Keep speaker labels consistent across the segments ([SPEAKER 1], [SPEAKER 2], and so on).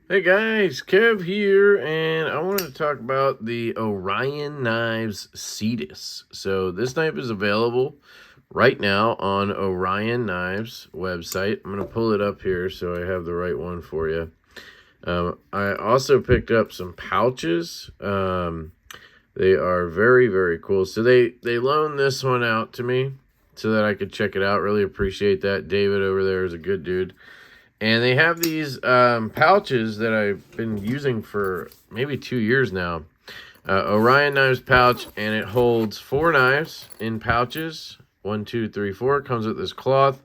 [SPEAKER 1] Hey guys, Kev here, and I wanted to talk about the Orion Knives Cetus. So this knife is available right now on Orion Knives website. I'm going to pull it up here so I have the right one for you. I also picked up some pouches. They are very, very cool. So they loaned this one out to me so that I could check it out. Really appreciate that. David over there is a good dude. And they have these pouches that I've been using for maybe 2 years now. Orion Knives pouch, and it holds 4 knives in pouches. 1, 2, 3, 4. It comes with this cloth.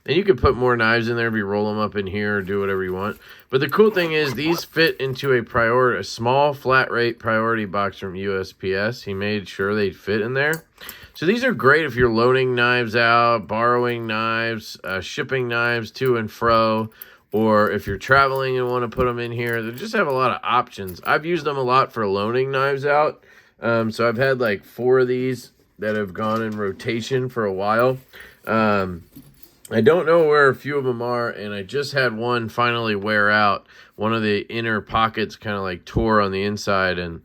[SPEAKER 1] And you can put more knives in there if you roll them up in here or do whatever you want. But the cool thing is these fit into a small flat rate priority box from USPS. He made sure they fit in there. So these are great if you're loaning knives out, borrowing knives, shipping knives to and fro, or if you're traveling and want to put them in here. They just have a lot of options. I've used them a lot for loaning knives out. So I've had like 4 of these that have gone in rotation for a while. I don't know where a few of them are, and I just had one finally wear out. One of the inner pockets kind of like tore on the inside, and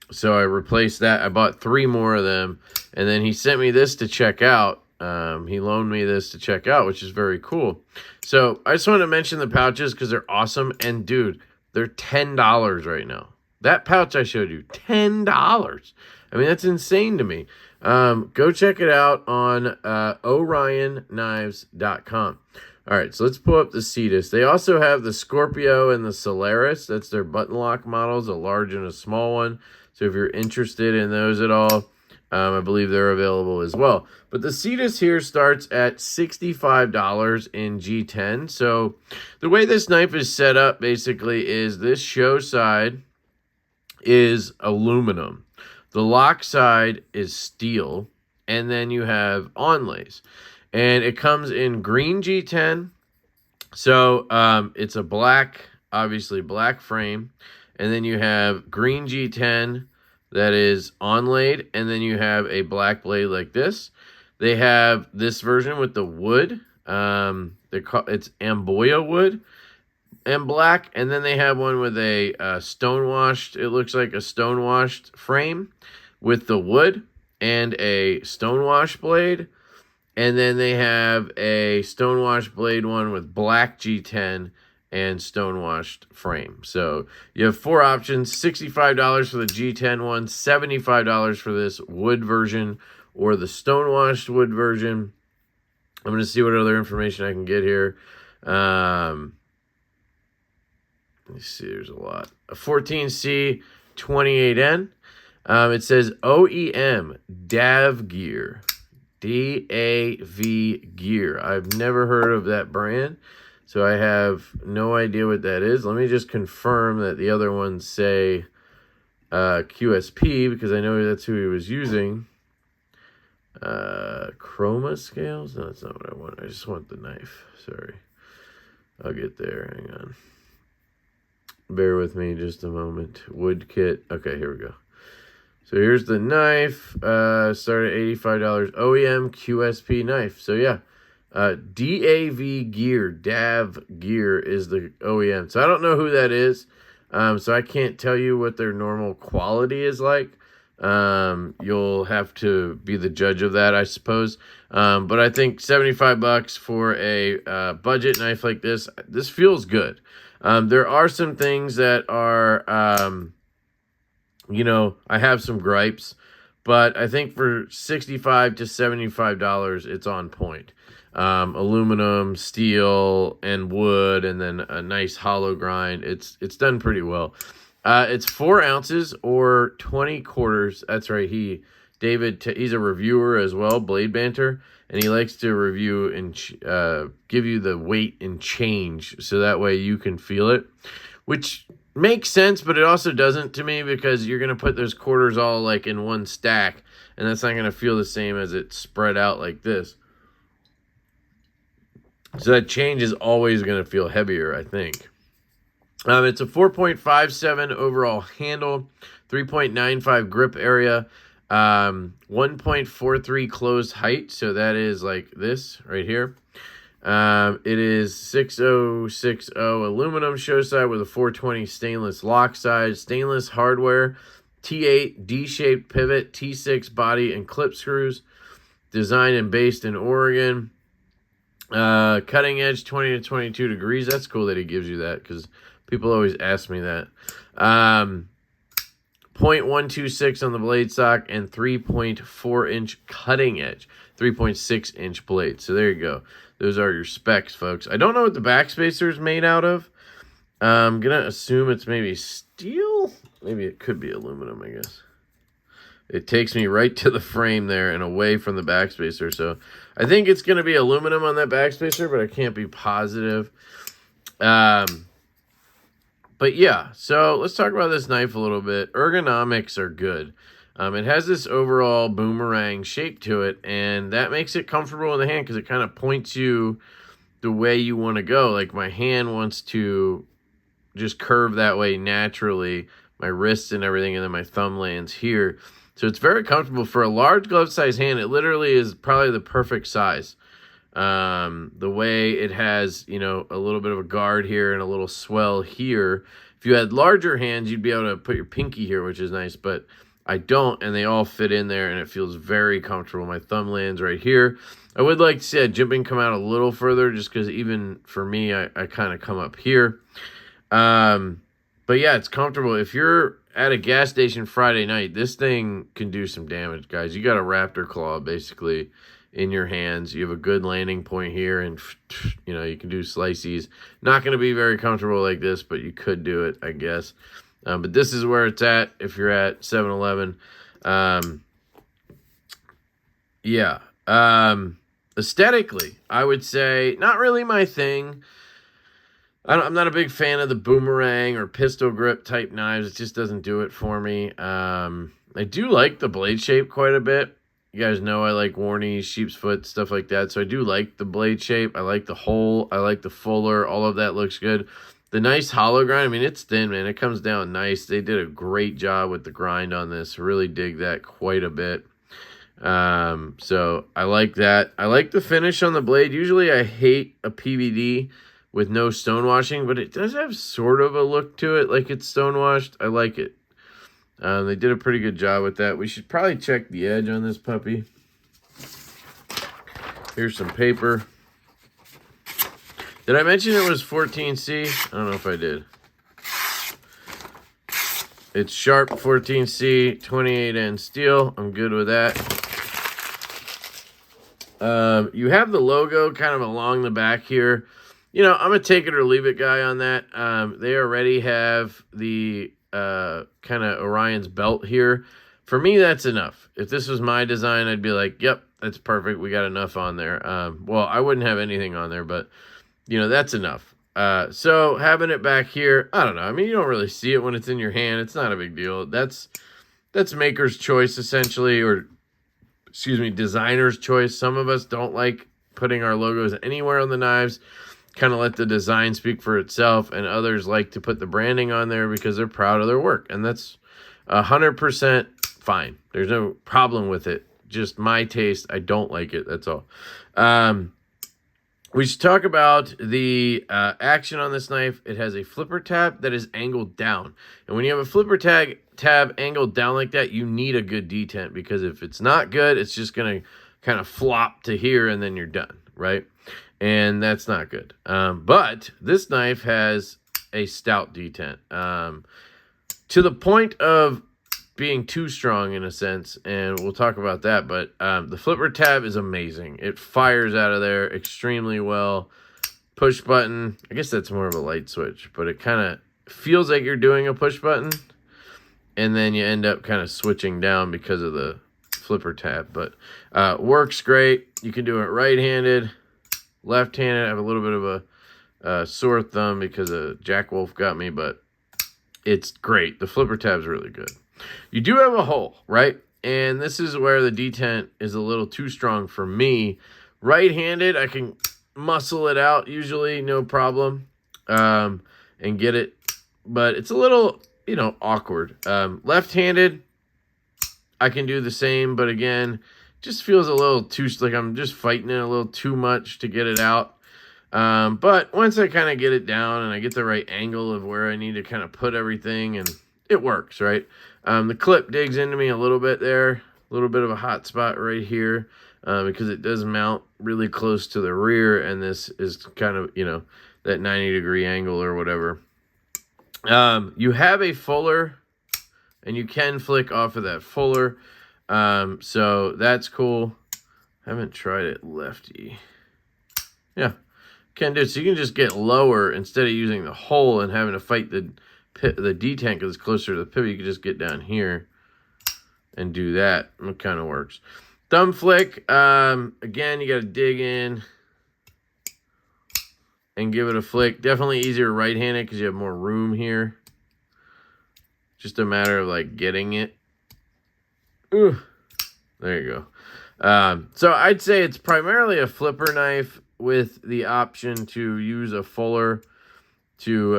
[SPEAKER 1] so I replaced that. I bought 3 more of them, and then he sent me this to check out. He loaned me this to check out, which is very cool. So I just want to mention the pouches because they're awesome. And dude, they're $10 right now. That pouch I showed you, $10. I mean, that's insane to me. Go check it out on orionknives.com. All right, so let's pull up the Cetus. They also have the Scorpio and the Solaris. That's their button lock models, a large and a small one. So if you're interested in those at all, I believe they're available as well. But the Cetus here starts at $65 in G10. So the way this knife is set up basically is this show side is aluminum. The lock side is steel. And then you have onlays. And it comes in green G10. So it's a black, obviously black frame. And then you have green G10 that is onlayed. And then you have a black blade like this. They have this version with the wood. It's Amboya wood and black. And then they have one with a stonewashed, it looks like a stonewashed frame with the wood and a stonewash blade. And then they have a stonewash blade one with black G10 and stonewashed frame. So you have 4 options: $65 for the G10 one, $75 for this wood version or the stonewashed wood version. I'm going to see what other information I can get here. Let me see, there's a lot. A 14C 28N. It says OEM DAV Gear. DAV Gear. I've never heard of that brand, so I have no idea what that is. Let me just confirm that the other ones say QSP, because I know that's who he was using. Chroma scales? No, that's not what I want. I just want the knife. Sorry. I'll get there. Hang on. Bear with me just a moment. Wood kit. Okay, here we go. So here's the knife. Started at $85. OEM QSP knife. So yeah. DAV Gear. DAV Gear is the OEM. So I don't know who that is. So I can't tell you what their normal quality is like. You'll have to be the judge of that, I suppose. But I think $75 for a budget knife like this feels good. There are some things that are, I have some gripes, but I think for $65 to $75, it's on point. Aluminum, steel, and wood, and then a nice hollow grind. It's done pretty well. It's 4 ounces or 20 quarters. That's right. David, he's a reviewer as well, Blade Banter, and he likes to review and give you the weight and change, so that way you can feel it, which makes sense, but it also doesn't to me, because you're going to put those quarters all like in one stack, and that's not going to feel the same as it spread out like this. So that change is always going to feel heavier, I think. It's a 4.57 overall handle, 3.95 grip area, 1.43 closed height. So that is like this right here. It is 6060 aluminum show side with a 420 stainless lock side, stainless hardware, T8 D-shaped pivot, T6 body and clip screws, designed and based in Oregon. Cutting edge 20 to 22 degrees. That's cool that he gives you that because people always ask me that. 0.126 on the blade stock and 3.4 inch cutting edge, 3.6 inch blade. So there you go. Those are your specs, folks. I don't know what the backspacer is made out of. I'm going to assume it's maybe steel. Maybe it could be aluminum, I guess. It takes me right to the frame there and away from the backspacer. So I think it's going to be aluminum on that backspacer, but I can't be positive. But yeah, so let's talk about this knife a little bit. Ergonomics are good. It has this overall boomerang shape to it, and that makes it comfortable in the hand because it kind of points you the way you want to go. Like my hand wants to just curve that way naturally, my wrists and everything, and then my thumb lands here. So it's very comfortable for a large glove size hand. It literally is probably the perfect size. The way it has, you know, a little bit of a guard here and a little swell here. If you had larger hands, you'd be able to put your pinky here, which is nice, but I don't, and they all fit in there, and it feels very comfortable. My thumb lands right here. I would like to see that jimping come out a little further, just because even for me, I kind of come up here. But yeah, it's comfortable. If you're at a gas station Friday night, this thing can do some damage, guys. You got a raptor claw, basically, in your hands. You have a good landing point here, and, you know, you can do slices. Not going to be very comfortable like this, but you could do it, I guess. But this is where it's at if you're at 7-Eleven. Yeah. Aesthetically, I would say not really my thing. I'm not a big fan of the boomerang or pistol grip type knives. It just doesn't do it for me. I do like the blade shape quite a bit. You guys know I like Warnies, sheep's foot, stuff like that. So I do like the blade shape. I like the hole. I like the fuller. All of that looks good. The nice hollow grind, I mean, it's thin, man. It comes down nice. They did a great job with the grind on this. Really dig that quite a bit. So I like that. I like the finish on the blade. Usually I hate a PVD with no stonewashing, but it does have sort of a look to it like it's stonewashed. I like it. They did a pretty good job with that. We should probably check the edge on this puppy. Here's some paper. Did I mention it was 14C? I don't know if I did. It's sharp 14C, 28N steel. I'm good with that. You have the logo kind of along the back here. You know, I'm a take it or leave it guy on that. They already have the kind of Orion's belt here. For me, that's enough. If this was my design, I'd be like, yep, that's perfect. We got enough on there. Well, I wouldn't have anything on there, but, you know, that's enough. So having it back here, I don't know. I mean, you don't really see it when it's in your hand. It's not a big deal. That's maker's choice, essentially, or, excuse me, designer's choice. Some of us don't like putting our logos anywhere on the knives. Kind of let the design speak for itself, and others like to put the branding on there because they're proud of their work, and that's 100% fine. There's no problem with it. Just my taste. I don't like it. That's all. We should talk about the action on this knife. It has a flipper tab that is angled down, and when you have a flipper tab angled down like that, you need a good detent, because if it's not good, it's just going to kind of flop to here, and then you're done, right? And that's not good. But this knife has a stout detent, to the point of being too strong in a sense, and we'll talk about that. But the flipper tab is amazing. It fires out of there extremely well. Push button, I guess that's more of a light switch, but it kind of feels like you're doing a push button, and then you end up kind of switching down because of the flipper tab. But works great. You can do it right-handed, left-handed. I have a little bit of a sore thumb because Jack Wolf got me, but it's great. The flipper tab's really good. You do have a hole, right? And this is where the detent is a little too strong for me. Right-handed, I can muscle it out usually, no problem, and get it. But it's a little, you know, awkward. Left-handed, I can do the same, but again, just feels a little too, like I'm just fighting it a little too much to get it out. But once I kind of get it down and I get the right angle of where I need to kind of put everything, and it works, right? The clip digs into me a little bit there, a little bit of a hot spot right here, because it does mount really close to the rear, and this is kind of, you know, that 90-degree angle or whatever. You have a fuller, and you can flick off of that fuller, so that's cool. Haven't tried it lefty. Yeah, can do it. So you can just get lower instead of using the hole and having to fight the detent because it's closer to the pivot. You can just get down here and do that. It kind of works. Thumb flick. Again, you got to dig in and give it a flick. Definitely easier right-handed because you have more room here. Just a matter of like getting it. Ooh, there you go. So I'd say it's primarily a flipper knife with the option to use a fuller to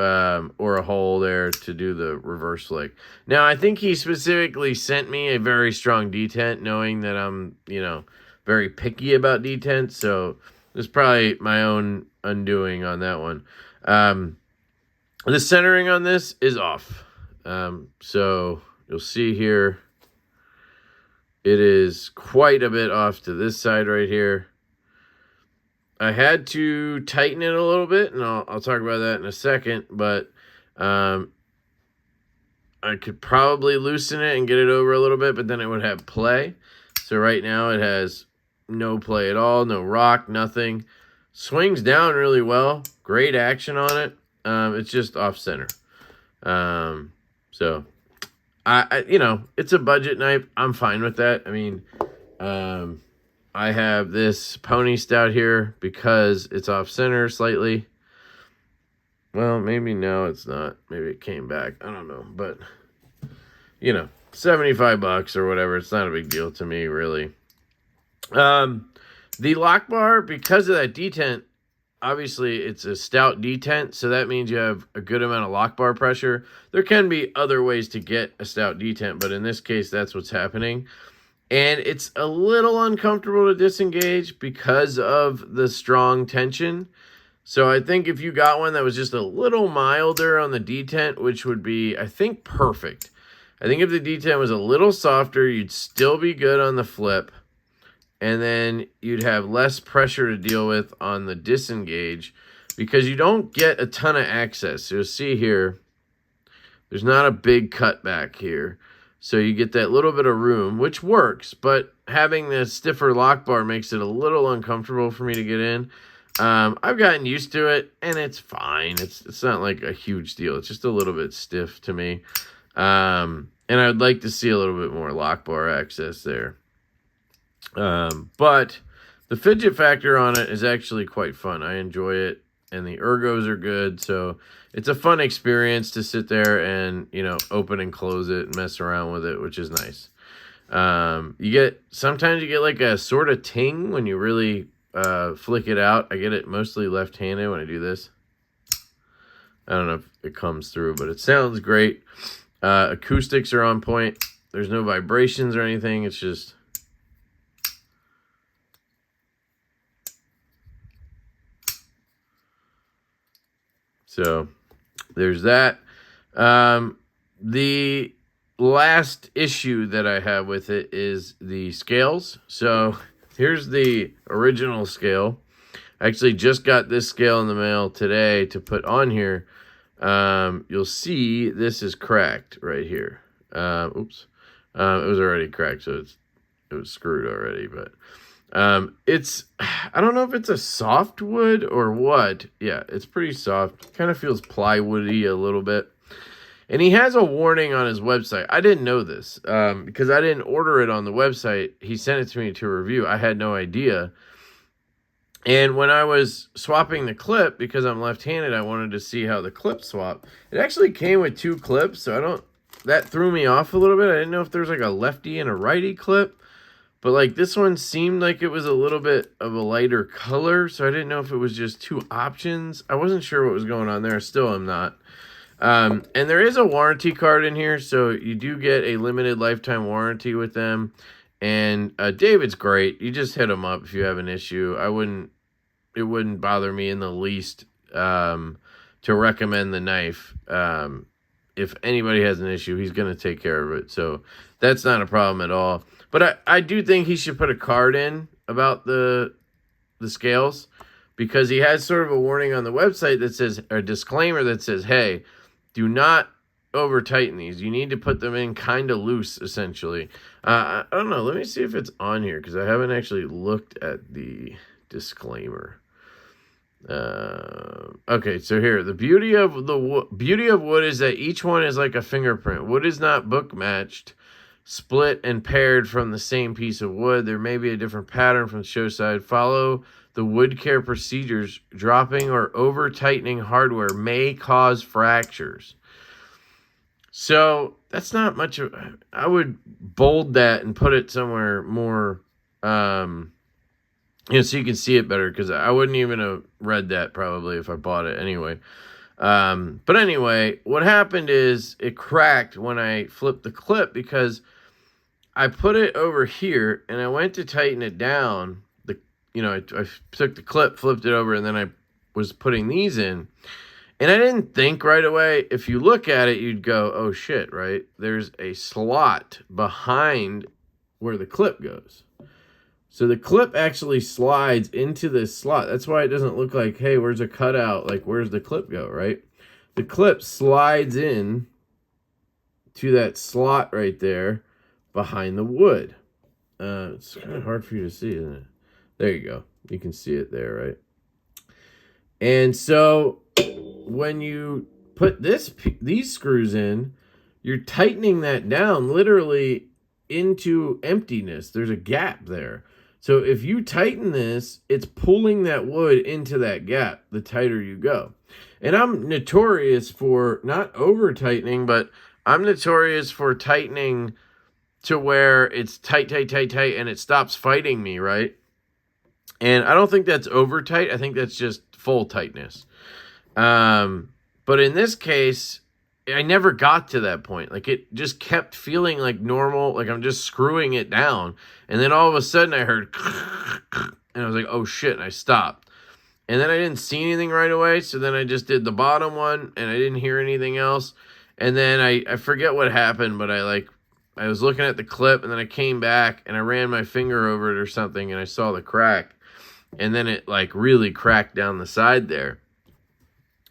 [SPEAKER 1] or a hole there to do the reverse flick. Now I think he specifically sent me a very strong detent, knowing that I'm, you know, very picky about detents. So it's probably my own undoing on that one. The centering on this is off. So you'll see here, it is quite a bit off to this side right here. I had to tighten it a little bit, and I'll talk about that in a second, but I could probably loosen it and get it over a little bit, but then it would have play. So right now it has no play at all, no rock, nothing. Swings down really well, great action on it. It's just off center. So I you know, it's a budget knife. I'm fine with that. I mean, I have this pony stout here because it's off center slightly. Well, maybe no, it's not. Maybe it came back. I don't know. But, you know, $75 or whatever. It's not a big deal to me, really. The lock bar, because of that detent, obviously it's a stout detent, so that means you have a good amount of lock bar pressure. There can be other ways to get a stout detent, but in this case, that's what's happening. And it's a little uncomfortable to disengage because of the strong tension. So I think if you got one that was just a little milder on the detent, which would be, I think, perfect. I think if the detent was a little softer, you'd still be good on the flip. And then you'd have less pressure to deal with on the disengage because you don't get a ton of access. So you'll see here, there's not a big cutback here. So you get that little bit of room, which works, but having the stiffer lock bar makes it a little uncomfortable for me to get in. I've gotten used to it, and it's fine. It's not like a huge deal. It's just a little bit stiff to me. And I would like to see a little bit more lock bar access there. But the fidget factor on it is actually quite fun. I enjoy it, and the ergos are good, so it's a fun experience to sit there and, you know, open and close it and mess around with it, which is nice. Sometimes you get like a sort of ting when you really flick it out. I get it mostly left-handed when I do this. I don't know if it comes through, but it sounds great. Acoustics are on point. There's no vibrations or anything. It's just... So there's that. The last issue that I have with it is the scales. So here's the original scale. I actually just got this scale in the mail today to put on here. You'll see this is cracked right here. Oops. It was already cracked, so it was screwed already, but I don't know if it's a softwood or what. Yeah, it's pretty soft. Kind of feels plywoody a little bit. And he has a warning on his website. I didn't know this because I didn't order it on the website. He sent it to me to review. I had no idea. And when I was swapping the clip, because I'm left-handed, I wanted to see how the clip swap. It actually came with 2 clips, so that threw me off a little bit. I didn't know if there was like a lefty and a righty clip. But like this one seemed like it was a little bit of a lighter color, so I didn't know if it was just 2 options. I wasn't sure what was going on there. Still am not. And there is a warranty card in here, so you do get a limited lifetime warranty with them. And David's great. You just hit him up if you have an issue. it wouldn't bother me in the least to recommend the knife. If anybody has an issue, he's going to take care of it. So that's not a problem at all. But I do think he should put a card in about the scales, because he has sort of a warning on the website that says, or a disclaimer that says, hey, do not over tighten these. You need to put them in kind of loose, essentially. I don't know. Let me see if it's on here, because I haven't actually looked at the disclaimer. Okay, so here, the beauty of wood is that each one is like a fingerprint. Wood is not book matched, split and paired from the same piece of wood. There may be a different pattern from the show side. Follow the wood care procedures. Dropping or over tightening hardware may cause fractures. So that's not much of, I would bold that and put it somewhere more, so you can see it better, because I wouldn't even have read that probably if I bought it anyway. But anyway, what happened is it cracked when I flipped the clip, because I put it over here and I went to tighten it down. I took the clip, flipped it over, and then I was putting these in. And I didn't think right away. If you look at it, you'd go, oh shit, right? There's a slot behind where the clip goes. So the clip actually slides into this slot. That's why it doesn't look like, hey, where's a cutout? Like, where's the clip go, right? The clip slides in to that slot right there behind the wood. It's kind of hard for you to see, isn't it? There you go. You can see it there, right? And so when you put these screws in, you're tightening that down literally into emptiness. There's a gap there. So if you tighten this, it's pulling that wood into that gap the tighter you go. And I'm notorious for not over tightening, but I'm notorious for tightening to where it's tight, and it stops fighting me, right? And I don't think that's over tight. I think that's just full tightness. But in this case, I never got to that point. Like, it just kept feeling like normal, like I'm just screwing it down. And then all of a sudden I heard, and I was like, oh shit, and I stopped. And then I didn't see anything right away, so then I just did the bottom one, and I didn't hear anything else. And then I forget what happened, but I was looking at the clip, and then I came back, and I ran my finger over it or something, and I saw the crack. And then it, like, really cracked down the side there.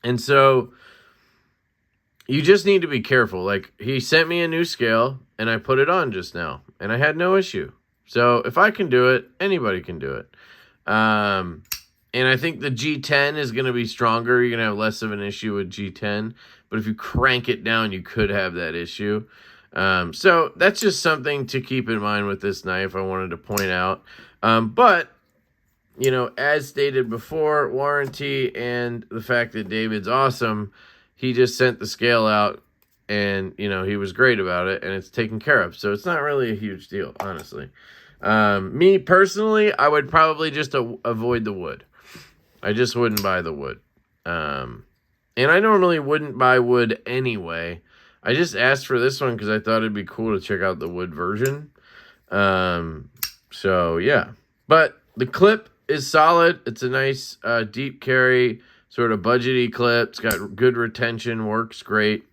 [SPEAKER 1] And so you just need to be careful. Like, he sent me a new scale, and I put it on just now, and I had no issue. So if I can do it, anybody can do it. And I think the G10 is going to be stronger. You're going to have less of an issue with G10. But if you crank it down, you could have that issue. So that's just something to keep in mind with this knife I wanted to point out. But, as stated before, warranty and the fact that David's awesome, he just sent the scale out, and, he was great about it, and it's taken care of. So it's not really a huge deal, honestly. Me, personally, I would probably just avoid the wood. I just wouldn't buy the wood. And I normally wouldn't buy wood anyway. I just asked for this one because I thought it'd be cool to check out the wood version. So, yeah. But the clip is solid. It's a nice deep carry, sort of budgety clip. It's got good retention, works great.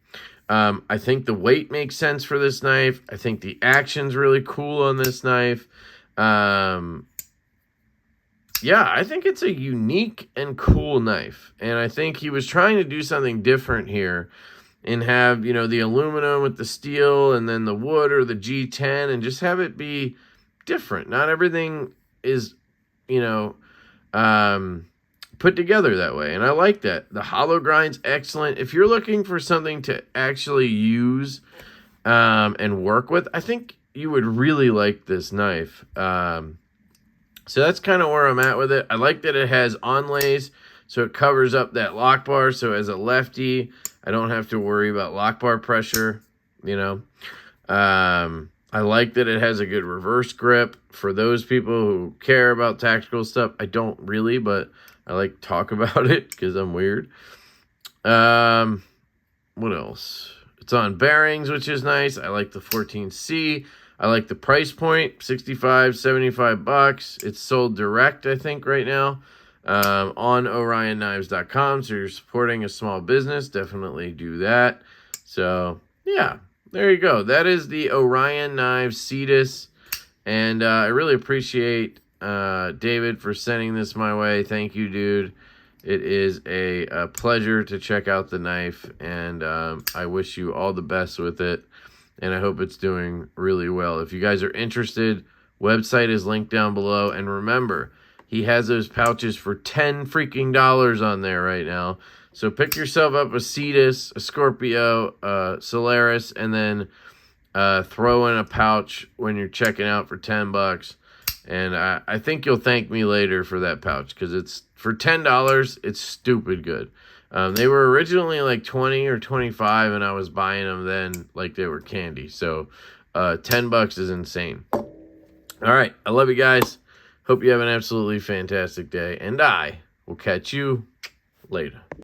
[SPEAKER 1] I think the weight makes sense for this knife. I think the action's really cool on this knife. Yeah, I think it's a unique and cool knife. And I think he was trying to do something different here and have, the aluminum with the steel and then the wood or the G10 and just have it be different. Not everything is, put together that way. And I like that. The hollow grind's excellent. If you're looking for something to actually use and work with, I think you would really like this knife. So that's kind of where I'm at with it. I like that it has onlays, so it covers up that lock bar. So as a lefty, I don't have to worry about lock bar pressure, I like that it has a good reverse grip for those people who care about tactical stuff. I don't really, but I like to talk about it because I'm weird. What else? It's on bearings, which is nice. I like the 14C. I like the price point, $65, $75. It's sold direct, I think, right now. on orionknives.com. So you're supporting a small business. Definitely do that. So, yeah, there you go. That is the Orion Knives Cetus. And I really appreciate David for sending this my way. Thank you, dude. It is a pleasure to check out the knife, and I wish you all the best with it, and I hope it's doing really well. If you guys are interested, website is linked down below, and remember, he has those pouches for $10 freaking on there right now. So pick yourself up a Cetus, a Scorpio, Solaris, and then throw in a pouch when you're checking out for $10. And I think you'll thank me later for that pouch, because it's for $10, it's stupid good. They were originally like 20 or 25, and I was buying them then like they were candy. So $10 is insane. All right, I love you guys. Hope you have an absolutely fantastic day, and I will catch you later.